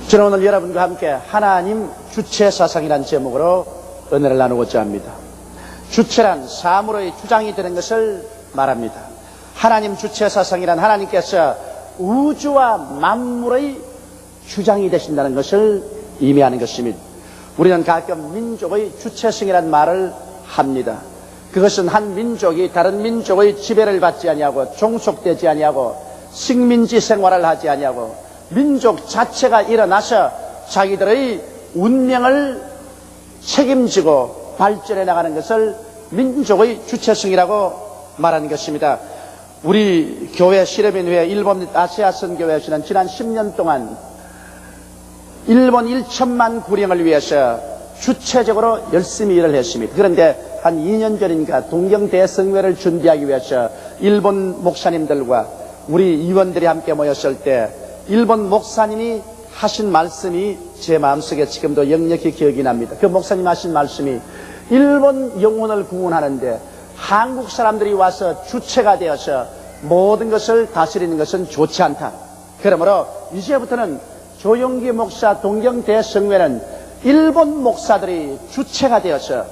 저는 오늘 여러분과 함께 하나님 주체사상이라는 제목으로 은혜를 나누고자 합니다. 주체란 사물의 주장이 되는 것을 말합니다. 하나님 주체사상이란 하나님께서 우주와 만물의 주장이 되신다는 것을 의미하는 것입니다. 우리는 가끔 민족의 주체성이라는 말을 합니다. 그것은 한 민족이 다른 민족의 지배를 받지 아니하고 종속되지 아니하고 식민지 생활을 하지 아니하고 민족 자체가 일어나서 자기들의 운명을 책임지고 발전해 나가는 것을 민족의 주체성이라고 말하는 것입니다. 우리 교회 시레빈회 일본 아시아 선교회에서는 지난 10년 동안 일본 1천만 구령을 위해서 주체적으로 열심히 일을 했습니다. 그런데 한 2년 전인가 동경대성회를 준비하기 위해서 일본 목사님들과 우리 의원들이 함께 모였을 때 일본 목사님이 하신 말씀이 제 마음속에 지금도 역력히 기억이 납니다. 그 목사님 하신 말씀이 일본 영혼을 구원하는데 한국 사람들이 와서 주체가 되어서 모든 것을 다스리는 것은 좋지 않다. 그러므로 이제부터는 조용기 목사 동경대성회는 일본 목사들이 주체가 되어서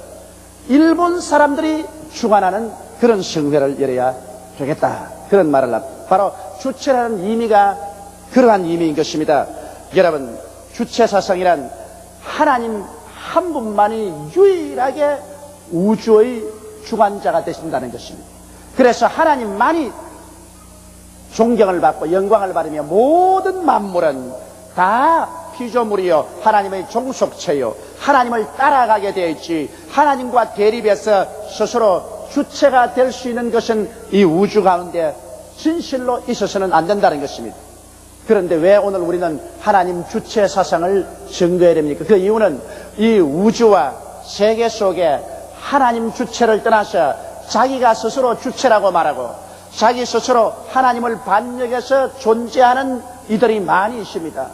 일본 사람들이 주관하는 그런 성회를 열어야 되겠다. 그런 말을 합니다. 바로 주체라는 의미가 그러한 의미인 것입니다. 여러분, 주체사상이란 하나님 한 분만이 유일하게 우주의 주관자가 되신다는 것입니다. 그래서 하나님만이 존경을 받고 영광을 받으며 모든 만물은 다 피조물이요 하나님의 종속체요 하나님을 따라가게 되어 있지 하나님과 대립해서 스스로 주체가 될 수 있는 것은 이 우주 가운데 진실로 있어서는 안 된다는 것입니다. 그런데 왜 오늘 우리는 하나님 주체 사상을 증거해야 됩니까? 그 이유는 이 우주와 세계 속에 하나님 주체를 떠나서 자기가 스스로 주체라고 말하고 자기 스스로 하나님을 반역해서 존재하는 이들이 많이 있습니다.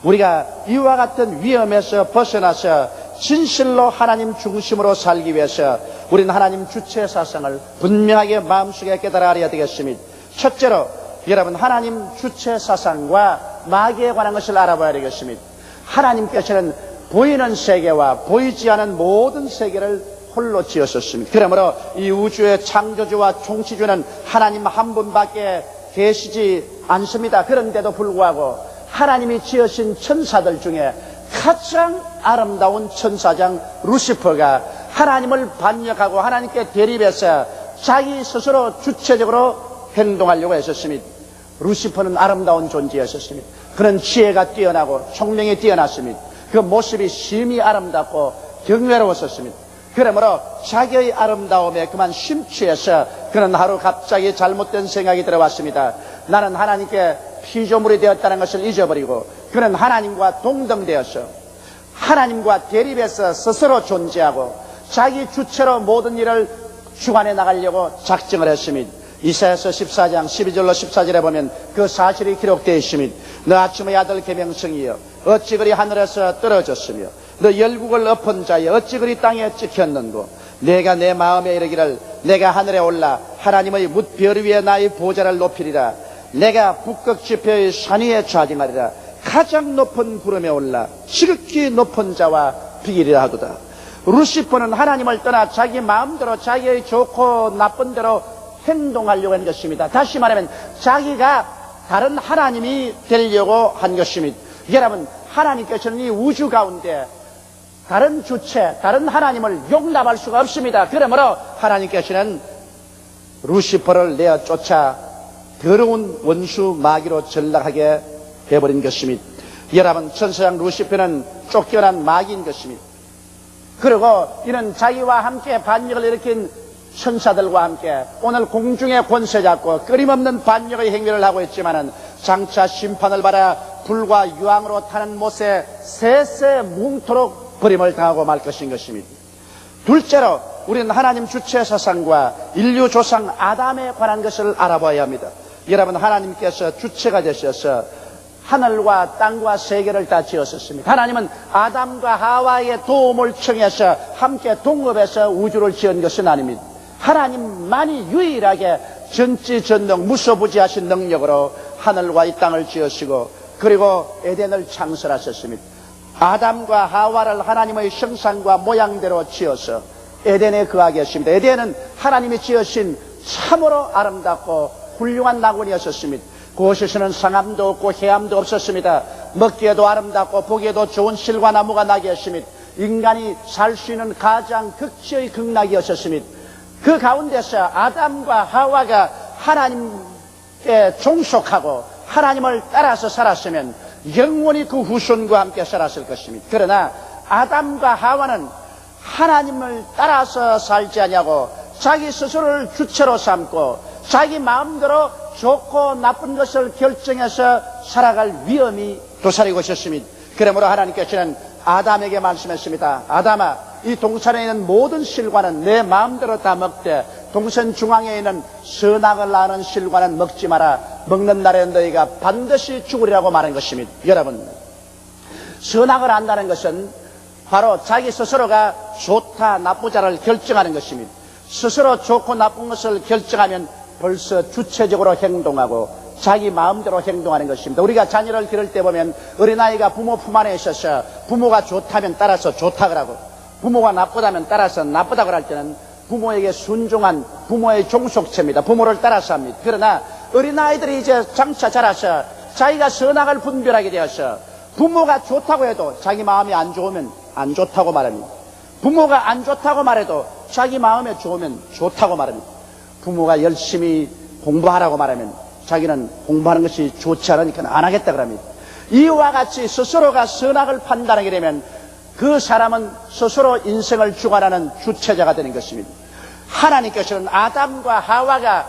우리가 이와 같은 위험에서 벗어나서 진실로 하나님 중심으로 살기 위해서 우리는 하나님 주체 사상을 분명하게 마음속에 깨달아 알아야 되겠습니다. 첫째로 여러분 하나님 주체 사상과 마귀에 관한 것을 알아봐야 되겠습니다. 하나님께서는 보이는 세계와 보이지 않은 모든 세계를 홀로 지으셨습니다. 그러므로 이 우주의 창조주와 총치주는 하나님 한 분밖에 계시지 않습니다. 그런데도 불구하고 하나님이 지으신 천사들 중에 가장 아름다운 천사장 루시퍼가 하나님을 반역하고 하나님께 대립해서 자기 스스로 주체적으로 행동하려고 했었습니다. 루시퍼는 아름다운 존재였었습니다. 그는 지혜가 뛰어나고 총명이 뛰어났습니다. 그 모습이 심히 아름답고 경외로웠었습니다. 그러므로 자기의 아름다움에 그만 심취해서 그는 하루 갑자기 잘못된 생각이 들어왔습니다. 나는 하나님께 피조물이 되었다는 것을 잊어버리고 그는 하나님과 동등되어서 하나님과 대립해서 스스로 존재하고 자기 주체로 모든 일을 주관해 나가려고 작정을 했습니다. 이사야서 14장 12절로 14절에 보면 그 사실이 기록되어 있습니다. 너 아침의 아들 계명성이여 어찌 그리 하늘에서 떨어졌으며 너 열국을 엎은 자여 어찌 그리 땅에 찍혔는고 내가 내 마음에 이르기를 내가 하늘에 올라 하나님의 뭇별 위에 나의 보좌를 높이리라. 내가 북극 지표의 산 위에 좌딩하리라. 가장 높은 구름에 올라 지극히 높은 자와 비기리라 하도다. 루시퍼는 하나님을 떠나 자기 마음대로 자기의 좋고 나쁜 대로 행동하려고 한 것입니다. 다시 말하면 자기가 다른 하나님이 되려고 한 것입니다. 여러분, 하나님께서는 이 우주 가운데 다른 주체, 다른 하나님을 용납할 수가 없습니다. 그러므로 하나님께서는 루시퍼를 내어 쫓아 더러운 원수 마귀로 전락하게 해버린 것입니다. 여러분, 천사장 루시퍼는 쫓겨난 마귀인 것입니다. 그리고 이는 자기와 함께 반역을 일으킨 천사들과 함께 오늘 공중의 권세 잡고 끊임없는 반역의 행위를 하고 있지만은 장차 심판을 받아 불과 유황으로 타는 못에 세세 뭉토록 버림을 당하고 말 것인 것입니다. 둘째로 우리는 하나님 주체 사상과 인류 조상 아담에 관한 것을 알아봐야 합니다. 여러분, 하나님께서 주체가 되셔서 하늘과 땅과 세계를 다 지었었습니다. 하나님은 아담과 하와의 도움을 청해서 함께 동업해서 우주를 지은 것은 아닙니다. 하나님만이 유일하게 전지전능 무소부지하신 능력으로 하늘과 이 땅을 지으시고 그리고 에덴을 창설하셨습니다. 아담과 하와를 하나님의 형상과 모양대로 지어서 에덴에 거하게 하십니다. 에덴은 하나님이 지으신 참으로 아름답고 훌륭한 낙원이었습니다. 그곳에서는 상함도 없고 해함도 없었습니다. 먹기에도 아름답고 보기에도 좋은 실과 나무가 나게 했습니다. 인간이 살 수 있는 가장 극치의 극락이었습니다. 그 가운데서 아담과 하와가 하나님께 종속하고 하나님을 따라서 살았으면 영원히 그 후손과 함께 살았을 것입니다. 그러나 아담과 하와는 하나님을 따라서 살지 아니하고 자기 스스로를 주체로 삼고 자기 마음대로 좋고 나쁜 것을 결정해서 살아갈 위험이 도사리고 있었습니다. 그러므로 하나님께서는 아담에게 말씀했습니다. 아담아, 이 동산에 있는 모든 실과는 내 마음대로 다 먹되 동산 중앙에 있는 선악을 아는 실과는 먹지 마라. 먹는 날에 너희가 반드시 죽으리라고 말한 것입니다. 여러분, 선악을 안다는 것은 바로 자기 스스로가 좋다 나쁘다를 결정하는 것입니다. 스스로 좋고 나쁜 것을 결정하면 벌써 주체적으로 행동하고 자기 마음대로 행동하는 것입니다. 우리가 자녀를 기를 때 보면 어린아이가 부모 품 안에 있어서 부모가 좋다면 따라서 좋다 그러고 부모가 나쁘다면 따라서 나쁘다 그럴 때는 부모에게 순종한 부모의 종속체입니다. 부모를 따라서 합니다. 그러나 어린아이들이 이제 장차 자라서 자기가 선악을 분별하게 되어서 부모가 좋다고 해도 자기 마음이 안 좋으면 안 좋다고 말합니다. 부모가 안 좋다고 말해도 자기 마음에 좋으면 좋다고 말합니다. 부모가 열심히 공부하라고 말하면 자기는 공부하는 것이 좋지 않으니까 안 하겠다 그럽니다. 이와 같이 스스로가 선악을 판단하게 되면 그 사람은 스스로 인생을 주관하는 주체자가 되는 것입니다. 하나님께서는 아담과 하와가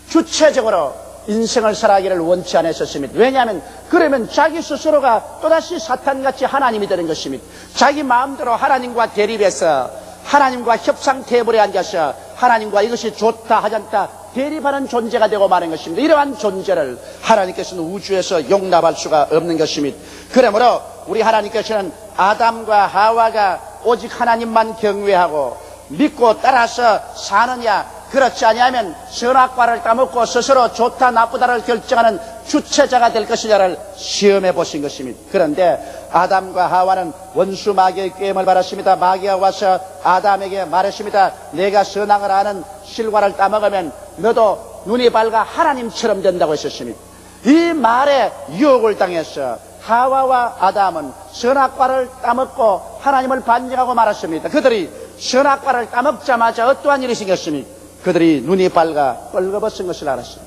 주체적으로 인생을 살아가기를 원치 않으셨습니다. 왜냐하면 그러면 자기 스스로가 또다시 사탄같이 하나님이 되는 것입니다. 자기 마음대로 하나님과 대립해서 하나님과 협상 테이블에 앉아서 하나님과 이것이 좋다 하지 않다 대립하는 존재가 되고 마는 것입니다. 이러한 존재를 하나님께서는 우주에서 용납할 수가 없는 것입니다. 그러므로 우리 하나님께서는 아담과 하와가 오직 하나님만 경외하고 믿고 따라서 사느냐, 그렇지 아니하면 선악과를 따먹고 스스로 좋다 나쁘다를 결정하는 주체자가 될 것이냐를 시험해 보신 것입니다. 그런데 아담과 하와는 원수 마귀의 꾀임을 받았습니다. 마귀가 와서 아담에게 말했습니다. 내가 선악을 아는 실과를 따먹으면 너도 눈이 밝아 하나님처럼 된다고 했었습니다. 이 말에 유혹을 당해서 하와와 아담은 선악과를 따먹고 하나님을 반역하고 말았습니다. 그들이 선악과를 따먹자마자 어떠한 일이 생겼습니까? 그들이 눈이 밝아 뻘거벗은 것을 알았습니다.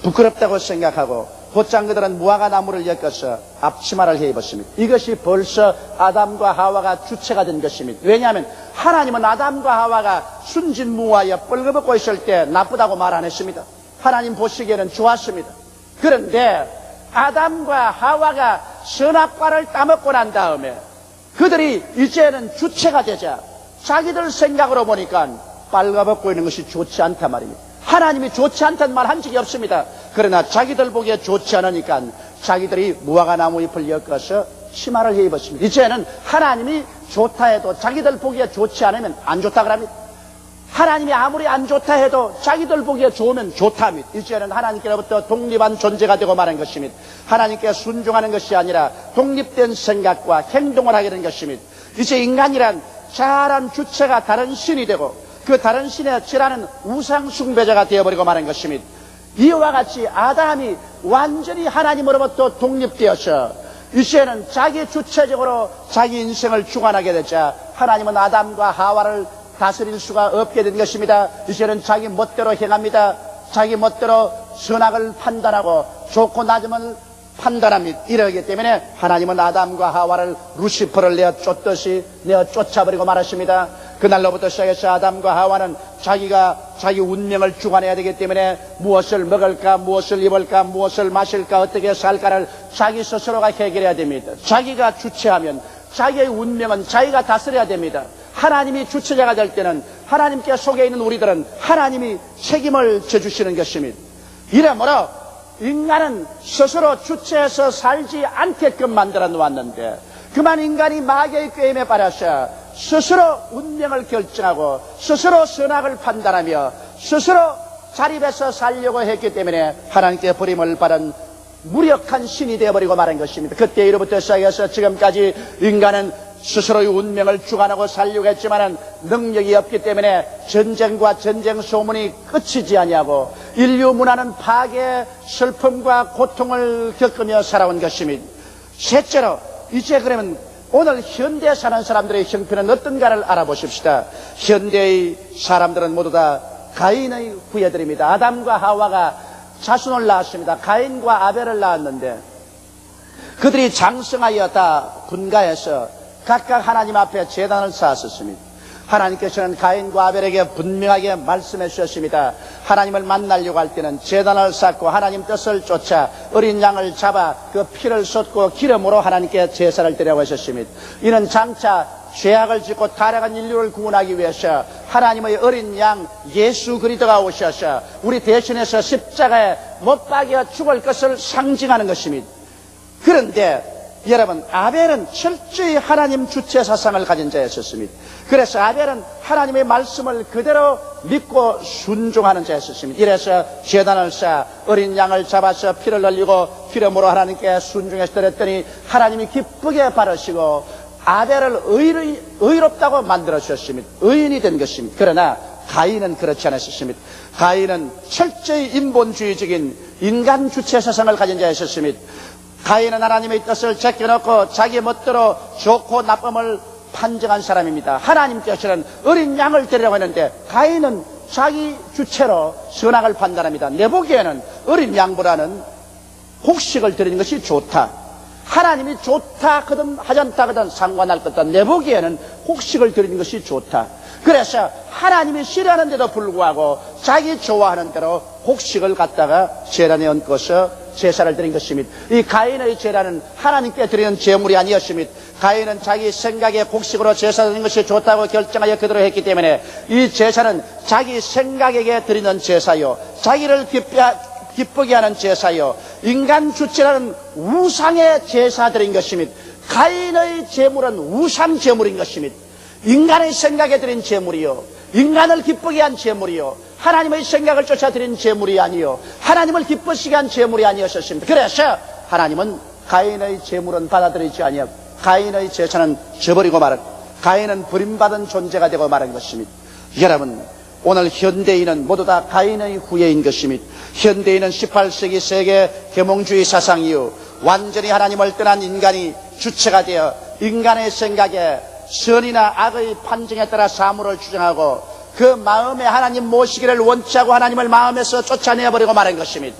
부끄럽다고 생각하고 곧장 그들은 무화과 나무를 엮어서 앞치마를 해 입었습니다. 이것이 벌써 아담과 하와가 주체가 된 것입니다. 왜냐하면 하나님은 아담과 하와가 순진무화에 뻘거벗고 있을 때 나쁘다고 말 안 했습니다. 하나님 보시기에는 좋았습니다. 그런데 아담과 하와가 선악과를 따먹고 난 다음에 그들이 이제는 주체가 되자 자기들 생각으로 보니까 빨가벗고 있는 것이 좋지 않단 말입니다. 하나님이 좋지 않다는 말 한 적이 없습니다. 그러나 자기들 보기에 좋지 않으니까 자기들이 무화과 나무 잎을 엮어서 치마를 해 입었습니다. 이제는 하나님이 좋다 해도 자기들 보기에 좋지 않으면 안 좋다 그럽니다. 하나님이 아무리 안 좋다 해도 자기들 보기에 좋으면 좋다 합니다. 이제는 하나님께로부터 독립한 존재가 되고 말한 것입니다. 하나님께 순종하는 것이 아니라 독립된 생각과 행동을 하게 된 것입니다. 이제 인간이란 자란 주체가 다른 신이 되고 그 다른 신에 절하는 우상 숭배자가 되어버리고 말한 것입니다. 이와 같이 아담이 완전히 하나님으로부터 독립되어서 이제는 자기 주체적으로 자기 인생을 주관하게 되자 하나님은 아담과 하와를 다스릴 수가 없게 된 것입니다. 이제는 자기 멋대로 행합니다. 자기 멋대로 선악을 판단하고 좋고 낮음을 판단합니다. 이러기 때문에 하나님은 아담과 하와를 루시퍼를 내어 쫓듯이 내어 쫓아버리고 말았습니다. 그날로부터 시작해서 아담과 하와는 자기가 자기 운명을 주관해야 되기 때문에 무엇을 먹을까, 무엇을 입을까, 무엇을 마실까, 어떻게 살까를 자기 스스로가 해결해야 됩니다. 자기가 주체하면 자기의 운명은 자기가 다스려야 됩니다. 하나님이 주체자가 될 때는 하나님께 속해 있는 우리들은 하나님이 책임을 져주시는 것입니다. 이러므로 인간은 스스로 주체해서 살지 않게끔 만들어 놓았는데 그만 인간이 마귀의 꾀임에 빠져서 스스로 운명을 결정하고 스스로 선악을 판단하며 스스로 자립해서 살려고 했기 때문에 하나님께 버림을 받은 무력한 신이 되어버리고 말한 것입니다. 그때 이로부터 시작해서 지금까지 인간은 스스로의 운명을 주관하고 살려고 했지만은 능력이 없기 때문에 전쟁과 전쟁 소문이 끝이지 아니하고 인류 문화는 파괴, 슬픔과 고통을 겪으며 살아온 것입니다. 셋째로 이제 그러면 오늘 현대에 사는 사람들의 형편은 어떤가를 알아보십시다. 현대의 사람들은 모두 다 가인의 후예들입니다. 아담과 하와가 자손을 낳았습니다. 가인과 아벨을 낳았는데 그들이 장성하여 다 분가해서 각각 하나님 앞에 제단을 쌓았습니다. 하나님께서는 가인과 아벨에게 분명하게 말씀해 주셨습니다. 하나님을 만나려고 할 때는 제단을 쌓고 하나님 뜻을 쫓아 어린 양을 잡아 그 피를 쏟고 기름으로 하나님께 제사를 드리라고 하셨습니다. 이는 장차 죄악을 짓고 타락한 인류를 구원하기 위해서 하나님의 어린 양 예수 그리스도가 오셔서 우리 대신해서 십자가에 못 박여 죽을 것을 상징하는 것입니다. 그런데 여러분, 아벨은 철저히 하나님 주체 사상을 가진 자였었습니다. 그래서 아벨은 하나님의 말씀을 그대로 믿고 순종하는 자였었습니다. 이래서 제단을 쌓아 어린 양을 잡아서 피를 흘리고 기름으로 하나님께 순종해서 드렸더니 하나님이 기쁘게 바르시고 아벨을 의롭다고 만들어 주셨습니다. 의인이 된 것입니다. 그러나 가인은 그렇지 않았습니다. 가인은 철저히 인본주의적인 인간 주체 사상을 가진 자였습니다. 가인은 하나님의 뜻을 제껴놓고 자기 멋대로 좋고 나쁨을 판정한 사람입니다. 하나님께서는 어린 양을 드리라고 했는데 가인은 자기 주체로 선악을 판단합니다. 내 보기에는 어린 양보다는 곡식을 드리는 것이 좋다. 하나님이 좋다 하든 하지 않다 하든 상관할 것 없다. 내 보기에는 곡식을 드리는 것이 좋다. 그래서 하나님이 싫어하는데도 불구하고 자기 좋아하는 대로 곡식을 갖다가 제단에 얹고서 제사를 드린 것입니다. 이 가인의 제사는 하나님께 드리는 제물이 아니었습니다. 가인은 자기 생각에 곡식으로 제사 드리는 것이 좋다고 결정하여 그대로 했기 때문에 이 제사는 자기 생각에게 드리는 제사요, 자기를 기쁘게 하는 제사요, 인간 주체라는 우상의 제사 드린 것입니다. 가인의 제물은 우상 제물인 것입니다. 인간의 생각에 드린 제물이요, 인간을 기쁘게 한 제물이요, 하나님의 생각을 쫓아드린 제물이 아니요, 하나님을 기쁘시게 한 제물이 아니었습니다. 그래서 하나님은 가인의 제물은 받아들이지 아니하고 가인의 제사는 저버리고 말은, 가인은 버림받은 존재가 되고 말한 것입니다. 여러분, 오늘 현대인은 모두 다 가인의 후예인 것입니다. 현대인은 18세기 세계 계몽주의 사상 이후 완전히 하나님을 떠난 인간이 주체가 되어 인간의 생각에 선이나 악의 판정에 따라 사물을 주장하고 그 마음에 하나님 모시기를 원치 않고 하나님을 마음에서 쫓아내버리고 말한 것입니다.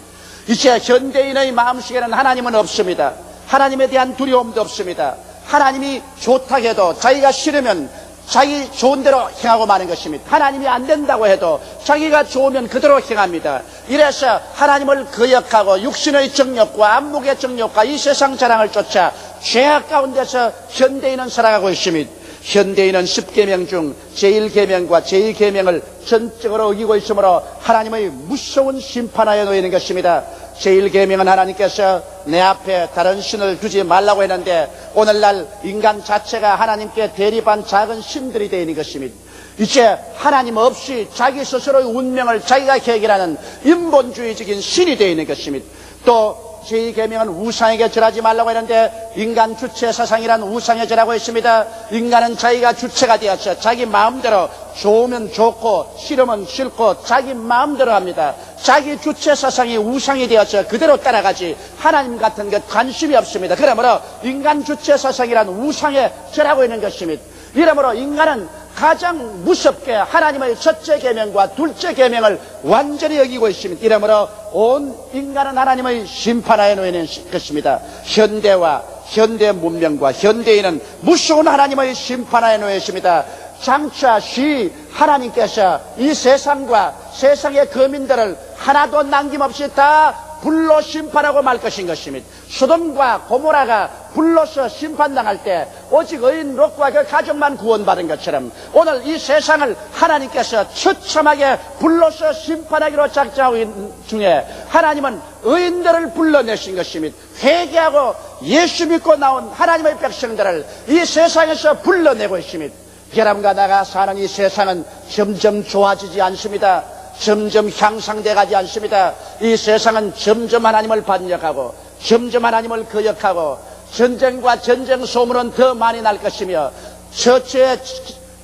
이제 현대인의 마음속에는 하나님은 없습니다. 하나님에 대한 두려움도 없습니다. 하나님이 좋다고 해도 자기가 싫으면 자기 좋은 대로 행하고 마는 것입니다. 하나님이 안 된다고 해도 자기가 좋으면 그대로 행합니다. 이래서 하나님을 거역하고 육신의 정욕과 안목의 정욕과 이 세상 자랑을 쫓아 죄악 가운데서 현대인은 살아가고 있습니다. 현대인은 10계명 중 제1계명과 제2계명을 전적으로 어기고 있으므로 하나님의 무서운 심판하에 놓이는 것입니다. 제1계명은 하나님께서 내 앞에 다른 신을 두지 말라고 했는데 오늘날 인간 자체가 하나님께 대립한 작은 신들이 되어 있는 것입니다. 이제 하나님 없이 자기 스스로의 운명을 자기가 해결하는 인본주의적인 신이 되어 있는 것입니다. 또 제2계명은 우상에게 절하지 말라고 했는데 인간 주체 사상이란 우상에 절하고 있습니다. 인간은 자기가 주체가 되어서 자기 마음대로 좋으면 좋고 싫으면 싫고 자기 마음대로 합니다. 자기 주체 사상이 우상이 되어서 그대로 따라가지 하나님 같은 것 관심이 없습니다. 그러므로 인간 주체 사상이란 우상에 절하고 있는 것입니다. 이러므로 인간은 가장 무섭게 하나님의 첫째 계명과 둘째 계명을 완전히 여기고 있습니다. 이러므로 온 인간은 하나님의 심판하에 놓이는 것입니다. 현대와 현대 문명과 현대인은 무서운 하나님의 심판하에 놓여 있습니다. 장차 하나님께서 이 세상과 세상의 거민들을 하나도 남김없이 다 불로 심판하고 말 것인 것입니다. 소돔과 고모라가 불로서 심판당할 때 오직 의인 롯과 그 가족만 구원받은 것처럼 오늘 이 세상을 하나님께서 처참하게 불로서 심판하기로 작정하고 있는 중에 하나님은 의인들을 불러내신 것입니다. 회개하고 예수 믿고 나온 하나님의 백성들을 이 세상에서 불러내고 있습니다. 여러분과 나가 사는 이 세상은 점점 좋아지지 않습니다. 점점 향상돼 가지 않습니다. 이 세상은 점점 하나님을 반역하고 점점 하나님을 거역하고 전쟁과 전쟁 소문은 더 많이 날 것이며 처처의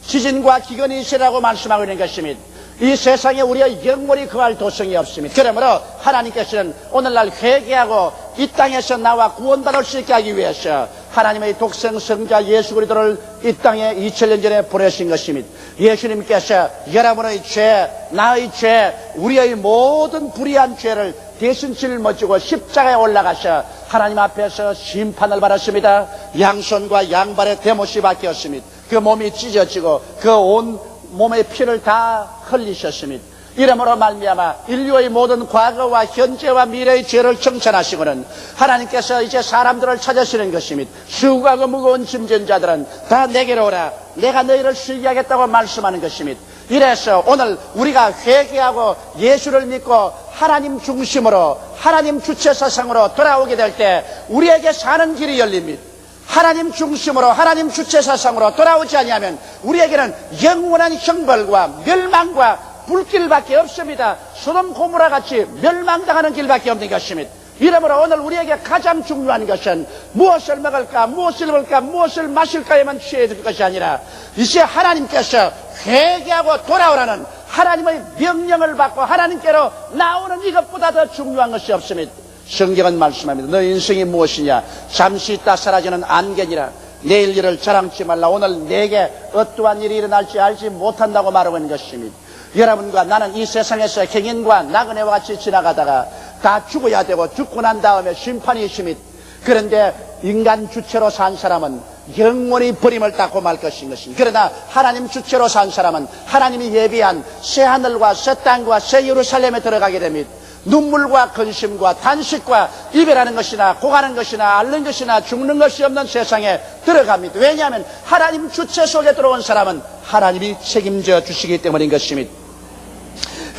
지진과 기근이 있으라고 말씀하고 있는 것입니다. 이 세상에 우리가 영원히 거할 도성이 없습니다. 그러므로 하나님께서는 오늘날 회개하고 이 땅에서 나와 구원받을 수 있게 하기 위해서 하나님의 독생 성자 예수 그리스도를 이 땅에 2000년 전에 보내신 것입니다. 예수님께서 여러분의 죄, 나의 죄, 우리의 모든 불의한 죄를 대신 짊어지고 십자가에 올라가서 하나님 앞에서 심판을 받았습니다. 양손과 양발에 대못이 박혔습니다. 그 몸이 찢어지고 그 온 몸의 피를 다 흘리셨습니다. 이러므로 말미암아 인류의 모든 과거와 현재와 미래의 죄를 청산하시고는 하나님께서 이제 사람들을 찾으시는 것입니다. 수고하고 무거운 짐진 자들은 다 내게로 오라. 내가 너희를 쉬게 하겠다고 말씀하는 것입니다. 이래서 오늘 우리가 회개하고 예수를 믿고 하나님 중심으로 하나님 주체 사상으로 돌아오게 될 때 우리에게 사는 길이 열립니다. 하나님 중심으로 하나님 주체 사상으로 돌아오지 아니하면 우리에게는 영원한 형벌과 멸망과 불길밖에 없습니다. 소돔 고모라 같이 멸망당하는 길밖에 없는 것입니다. 이러므로 오늘 우리에게 가장 중요한 것은 무엇을 먹을까, 무엇을 입을까, 무엇을 마실까에만 취해야 될 것이 아니라 이제 하나님께서 회개하고 돌아오라는 하나님의 명령을 받고 하나님께로 나오는 이것보다 더 중요한 것이 없습니다. 성경은 말씀합니다. 너 인생이 무엇이냐? 잠시 있다 사라지는 안개니라. 내일 일을 자랑치 말라. 오늘 내게 어떠한 일이 일어날지 알지 못한다고 말하고 있는 것입니다. 여러분과 나는 이 세상에서 행인과 나그네와 같이 지나가다가 다 죽어야 되고 죽고 난 다음에 심판이 있습니다. 그런데 인간 주체로 산 사람은 영원히 버림을 닦고 말 것인 것입니다. 그러나 하나님 주체로 산 사람은 하나님이 예비한 새 하늘과 새 땅과 새 예루살렘에 들어가게 됩니다. 눈물과 근심과 단식과 이별하는 것이나 고가는 것이나 앓는 것이나 죽는 것이 없는 세상에 들어갑니다. 왜냐하면 하나님 주체 속에 들어온 사람은 하나님이 책임져 주시기 때문인 것입니다.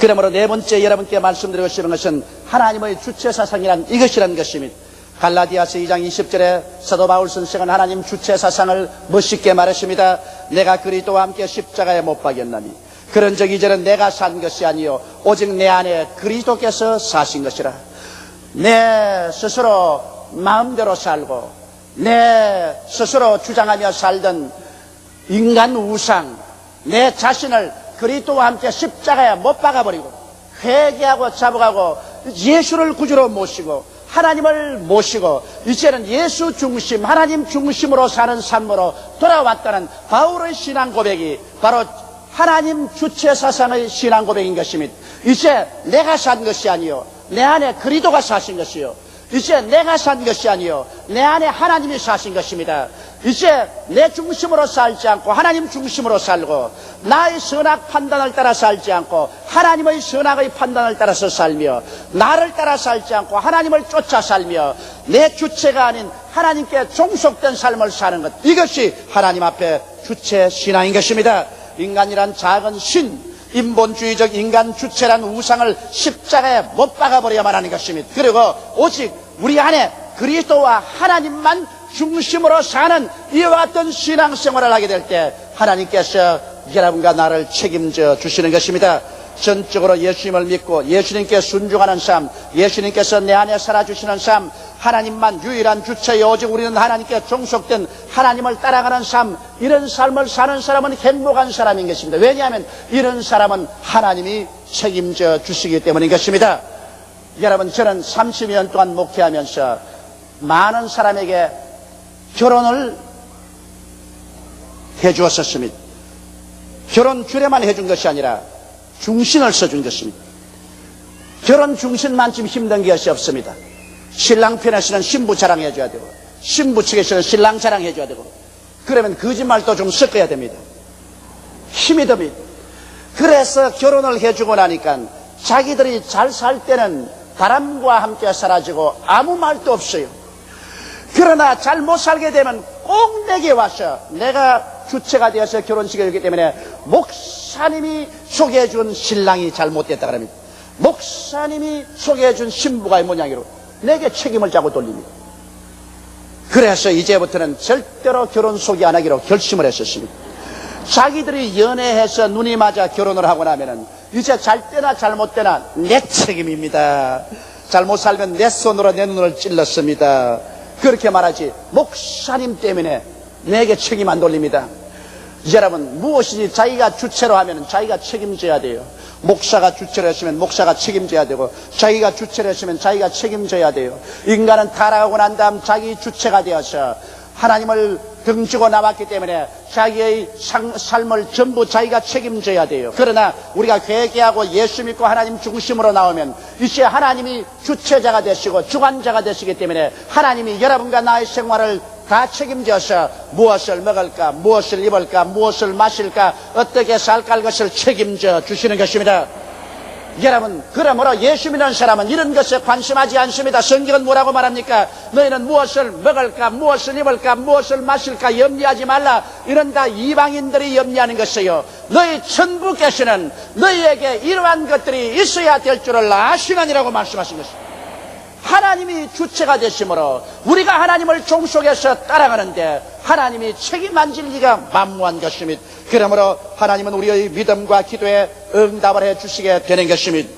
그러므로 네 번째 여러분께 말씀드리고 싶은 것은 하나님의 주체 사상이란 이것이라는 것입니다. 갈라디아서 2장 20절에 사도 바울 선생은 하나님 주체 사상을 멋있게 말했습니다. 내가 그리스도와 함께 십자가에 못 박였나니 그런 적 이제는 내가 산 것이 아니요 오직 내 안에 그리스도께서 사신 것이라. 내 스스로 마음대로 살고 내 스스로 주장하며 살던 인간 우상 내 자신을 그리스도와 함께 십자가에 못 박아버리고 회개하고 자복하고 예수를 구주로 모시고 하나님을 모시고 이제는 예수 중심 하나님 중심으로 사는 삶으로 돌아왔다는 바울의 신앙 고백이 바로 하나님 주체 사상의 신앙 고백인 것입니다. 이제 내가 산 것이 아니요 내 안에 그리스도가 사신 것이요 이제 내가 산 것이 아니요 내 안에 하나님이 사신 것입니다. 이제 내 중심으로 살지 않고 하나님 중심으로 살고 나의 선악 판단을 따라 살지 않고 하나님의 선악의 판단을 따라서 살며 나를 따라 살지 않고 하나님을 쫓아 살며 내 주체가 아닌 하나님께 종속된 삶을 사는 것, 이것이 하나님 앞에 주체 신앙인 것입니다. 인간이란 작은 신, 인본주의적 인간 주체란 우상을 십자가에 못 박아버려야만 하는 것입니다. 그리고 오직 우리 안에 그리스도와 하나님만 중심으로 사는 이와 같은 신앙생활을 하게 될 때 하나님께서 여러분과 나를 책임져 주시는 것입니다. 전적으로 예수님을 믿고 예수님께 순종하는 삶, 예수님께서 내 안에 살아주시는 삶, 하나님만 유일한 주체여 오직 우리는 하나님께 종속된 하나님을 따라가는 삶, 이런 삶을 사는 사람은 행복한 사람인 것입니다. 왜냐하면 이런 사람은 하나님이 책임져 주시기 때문인 것입니다. 여러분, 저는 30년 동안 목회하면서 많은 사람에게 결혼을 해주었었습니다. 결혼 주례만 해준 것이 아니라 중신을 써준 것입니다. 결혼 중신만큼 힘든 것이 없습니다. 신랑 편에서는 신부 자랑해줘야 되고 신부 측에서는 신랑 자랑해줘야 되고 그러면 거짓말도 좀 섞어야 됩니다. 힘이 듭니다. 그래서 결혼을 해주고 나니까 자기들이 잘 살 때는 바람과 함께 사라지고 아무 말도 없어요. 그러나 잘 못 살게 되면 꼭 내게 와서 내가 주체가 되어서 결혼식을 하기 때문에 목사님이 소개해준 신랑이 잘못됐다 그럽니다. 목사님이 소개해준 신부가 이 모양이로 내게 책임을 자고 돌립니다. 그래서 이제부터는 절대로 결혼 소개 안 하기로 결심을 했었습니다. 자기들이 연애해서 눈이 맞아 결혼을 하고 나면은 이제 잘 때나 잘못 때나 내 책임입니다. 잘못 살면 내 손으로 내 눈을 찔렀습니다. 그렇게 말하지 목사님 때문에 내게 책임 안 돌립니다. 여러분, 무엇이지 자기가 주체로 하면 자기가 책임져야 돼요. 목사가 주체로 했으면 목사가 책임져야 되고, 자기가 주체로 했으면 자기가 책임져야 돼요. 인간은 타락하고 난 다음 자기 주체가 되어서 하나님을 등지고 나왔기 때문에 자기의 삶을 전부 자기가 책임져야 돼요. 그러나 우리가 회개하고 예수 믿고 하나님 중심으로 나오면 이제 하나님이 주체자가 되시고 주관자가 되시기 때문에 하나님이 여러분과 나의 생활을 다 책임져서 무엇을 먹을까, 무엇을 입을까, 무엇을 마실까, 어떻게 살까 할 것을 책임져 주시는 것입니다. 여러분, 그러므로 예수 믿는 사람은 이런 것에 관심하지 않습니다. 성경은 뭐라고 말합니까? 너희는 무엇을 먹을까, 무엇을 입을까, 무엇을 마실까 염려하지 말라. 이런 다 이방인들이 염려하는 것이요, 너희 천부께서는 너희에게 이러한 것들이 있어야 될 줄을 아시느니라고 말씀하신 것입니다. 하나님이 주체가 되심으로 우리가 하나님을 종속해서 따라가는데 하나님이 책임 안 질 리가 만무한 것입니다. 그러므로 하나님은 우리의 믿음과 기도에 응답을 해 주시게 되는 것입니다.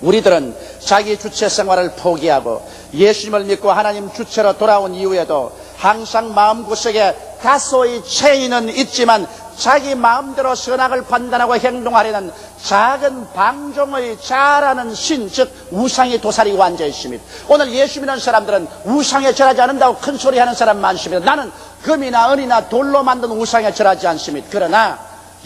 우리들은 자기 주체 생활을 포기하고 예수님을 믿고 하나님 주체로 돌아온 이후에도 항상 마음구석에 다소의 체인은 있지만 자기 마음대로 선악을 판단하고 행동하려는 작은 방종의 자라는 신, 즉 우상이 도사리고 앉아 있습니다. 오늘 예수 믿는 사람들은 우상에 절하지 않는다고 큰 소리 하는 사람 많습니다. 나는 금이나 은이나 돌로 만든 우상에 절하지 않습니다. 그러나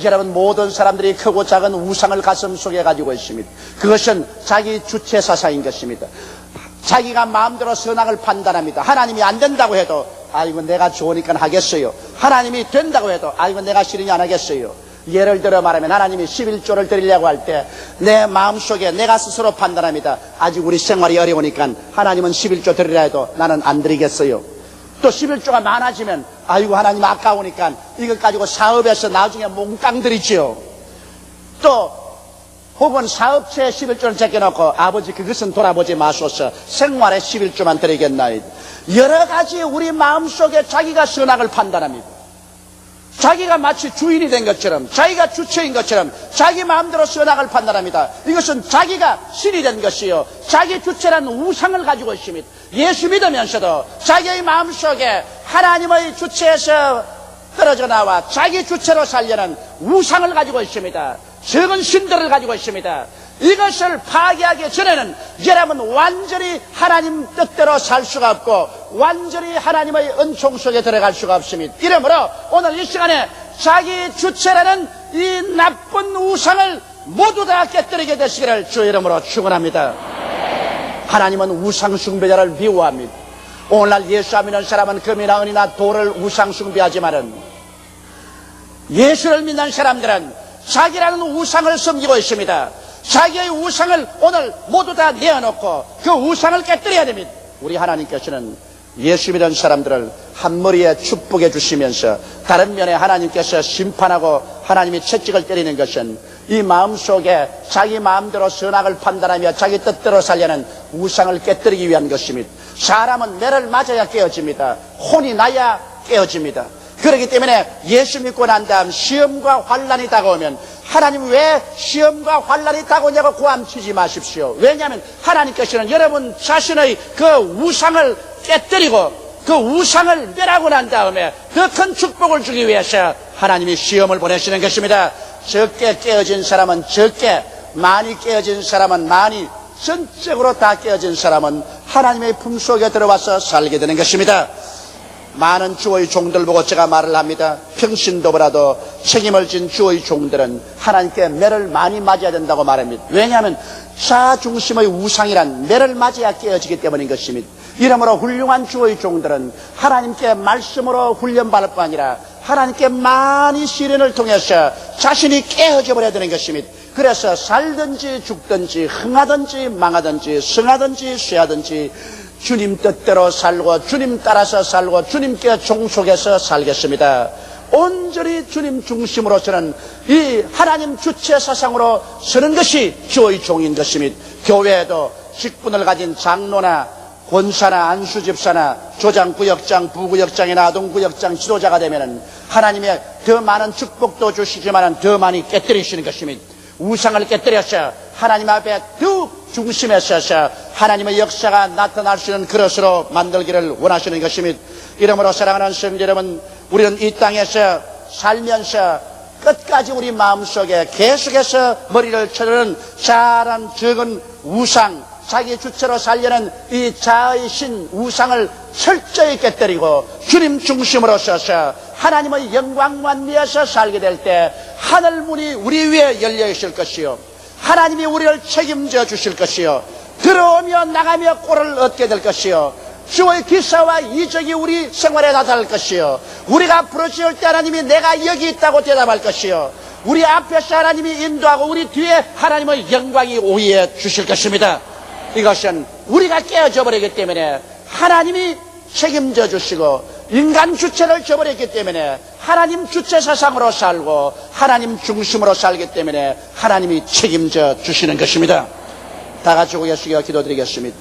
여러분, 모든 사람들이 크고 작은 우상을 가슴속에 가지고 있습니다. 그것은 자기 주체 사상인 것입니다. 자기가 마음대로 선악을 판단합니다. 하나님이 안 된다고 해도 이거 내가 좋으니까 하겠어요. 하나님이 된다고 해도 이거 내가 싫으니 안 하겠어요. 예를 들어 말하면 하나님이 11조를 드리려고 할 때 내 마음속에 내가 스스로 판단합니다. 아직 우리 생활이 어려우니까 하나님은 11조 드리라 해도 나는 안 드리겠어요. 또 11조가 많아지면 아이고 하나님 아까우니까 이걸 가지고 사업해서 나중에 몽땅 드리지요. 또 혹은 사업체에 11조를 제껴놓고 아버지 그것은 돌아보지 마소서, 생활에 11조만 드리겠나이다. 여러 가지 우리 마음속에 자기가 선악을 판단합니다. 자기가 마치 주인이 된 것처럼, 자기가 주체인 것처럼 자기 마음대로 선악을 판단합니다. 이것은 자기가 신이 된 것이요, 자기 주체라는 우상을 가지고 있습니다. 예수 믿으면서도 자기의 마음속에 하나님의 주체에서 떨어져 나와 자기 주체로 살려는 우상을 가지고 있습니다. 적은 신들을 가지고 있습니다. 이것을 파괴하기 전에는 여러분 완전히 하나님 뜻대로 살 수가 없고 완전히 하나님의 은총 속에 들어갈 수가 없습니다. 이러므로 오늘 이 시간에 자기 주체라는 이 나쁜 우상을 모두 다 깨뜨리게 되시기를 주 이름으로 축원합니다. 하나님은 우상 숭배자를 미워합니다. 오늘날 예수 믿는 사람은 금이나 은이나 돌을 우상 숭배하지만은 예수를 믿는 사람들은 자기라는 우상을 섬기고 있습니다. 자기의 우상을 오늘 모두 다 내어놓고 그 우상을 깨뜨려야 됩니다. 우리 하나님께서는 예수 믿는 사람들을 한 머리에 축복해 주시면서 다른 면에 하나님께서 심판하고 하나님이 채찍을 때리는 것은 이 마음속에 자기 마음대로 선악을 판단하며 자기 뜻대로 살려는 우상을 깨뜨리기 위한 것입니다. 사람은 매를 맞아야 깨어집니다. 혼이 나야 깨어집니다. 그렇기 때문에 예수 믿고 난 다음 시험과 환난이 다가오면 하나님 왜 시험과 환난이 다가오냐고 고함치지 마십시오. 왜냐하면 하나님께서는 여러분 자신의 그 우상을 깨뜨리고 그 우상을 멸하고 난 다음에 더 큰 축복을 주기 위해서 하나님이 시험을 보내시는 것입니다. 적게 깨어진 사람은 적게, 많이 깨어진 사람은 많이, 전적으로 다 깨어진 사람은 하나님의 품속에 들어와서 살게 되는 것입니다. 많은 주의 종들 보고 제가 말을 합니다. 평신도보다도 책임을 진 주의 종들은 하나님께 매를 많이 맞아야 된다고 말합니다. 왜냐하면 자중심의 우상이란 매를 맞아야 깨어지기 때문인 것입니다. 이러므로 훌륭한 주의 종들은 하나님께 말씀으로 훈련받을 뿐 아니라 하나님께 많이 시련을 통해서 자신이 깨어져 버려야 되는 것입니다. 그래서 살든지 죽든지 흥하든지 망하든지 성하든지 쇠하든지 주님 뜻대로 살고 주님 따라서 살고 주님께 종속해서 살겠습니다. 온전히 주님 중심으로 서는 이 하나님 주체 사상으로 서는 것이 주의 종인 것입니다. 교회에도 직분을 가진 장로나 권사나 안수집사나 조장구역장, 부구역장이나 아동구역장 지도자가 되면 하나님의 더 많은 축복도 주시지만 더 많이 깨뜨리시는 것입니다. 우상을 깨뜨려서 하나님 앞에 더욱 중심에 서서 하나님의 역사가 나타날 수 있는 그릇으로 만들기를 원하시는 것입니다. 이러므로 사랑하는 성도 여러분, 우리는 이 땅에서 살면서 끝까지 우리 마음속에 계속해서 머리를 쳐드는 작은 적은 우상, 자기 주체로 살려는 이 자의 신 우상을 철저히 깨뜨리고 주님 중심으로 서서 하나님의 영광만 위해서 살게 될 때 하늘문이 우리 위에 열려 있을 것이요, 하나님이 우리를 책임져 주실 것이요, 들어오며 나가며 꼴을 얻게 될 것이요, 주의 기사와 이적이 우리 생활에 나타날 것이요, 우리가 부르짖을 때 하나님이 내가 여기 있다고 대답할 것이요, 우리 앞에서 하나님이 인도하고 우리 뒤에 하나님의 영광이 오해 주실 것입니다. 이것은 우리가 깨어져 버리기 때문에 하나님이 책임져 주시고 인간 주체를 저버렸기 때문에 하나님 주체 사상으로 살고 하나님 중심으로 살기 때문에 하나님이 책임져 주시는 것입니다. 다 같이 고개 숙여 기도드리겠습니다.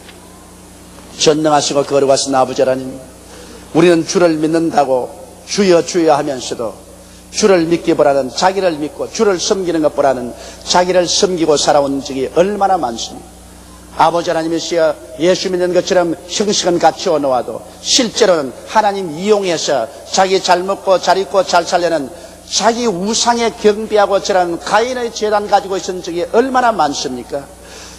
전능하시고 거룩하신 아버지 하나님, 우리는 주를 믿는다고 주여 주여 하면서도 주를 믿기보다는 자기를 믿고 주를 섬기는 것보다는 자기를 섬기고 살아온 적이 얼마나 많습니까? 아버지 하나님이시여, 예수 믿는 것처럼 형식은 갖추어 놓아도 실제로는 하나님 이용해서 자기 잘 먹고 잘 입고 잘 살려는 자기 우상에 경배하고 저런 가인의 재단 가지고 있는 적이 얼마나 많습니까?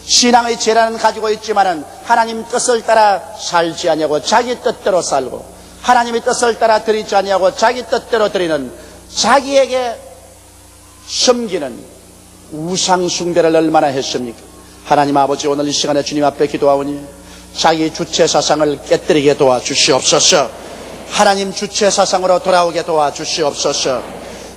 신앙의 재단은 가지고 있지만은 하나님 뜻을 따라 살지 아니하고 자기 뜻대로 살고, 하나님의 뜻을 따라 드리지 아니하고 자기 뜻대로 드리는, 자기에게 섬기는 우상 숭배를 얼마나 했습니까? 하나님 아버지, 오늘 이 시간에 주님 앞에 기도하오니 자기 주체 사상을 깨뜨리게 도와주시옵소서. 하나님 주체 사상으로 돌아오게 도와주시옵소서.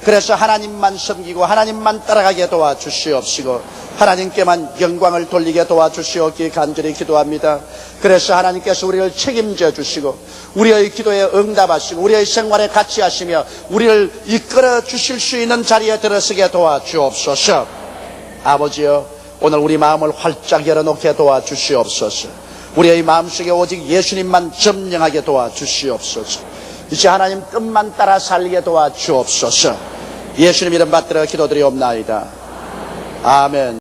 그래서 하나님만 섬기고 하나님만 따라가게 도와주시옵시고 하나님께만 영광을 돌리게 도와주시옵기 간절히 기도합니다. 그래서 하나님께서 우리를 책임져 주시고 우리의 기도에 응답하시고 우리의 생활에 같이 하시며 우리를 이끌어 주실 수 있는 자리에 들어서게 도와주옵소서. 아버지여, 오늘 우리 마음을 활짝 열어놓게 도와주시옵소서. 우리의 마음속에 오직 예수님만 점령하게 도와주시옵소서. 이제 하나님 뜻만 따라 살게 도와주옵소서. 예수님 이름 받들어 기도드리옵나이다. 아멘.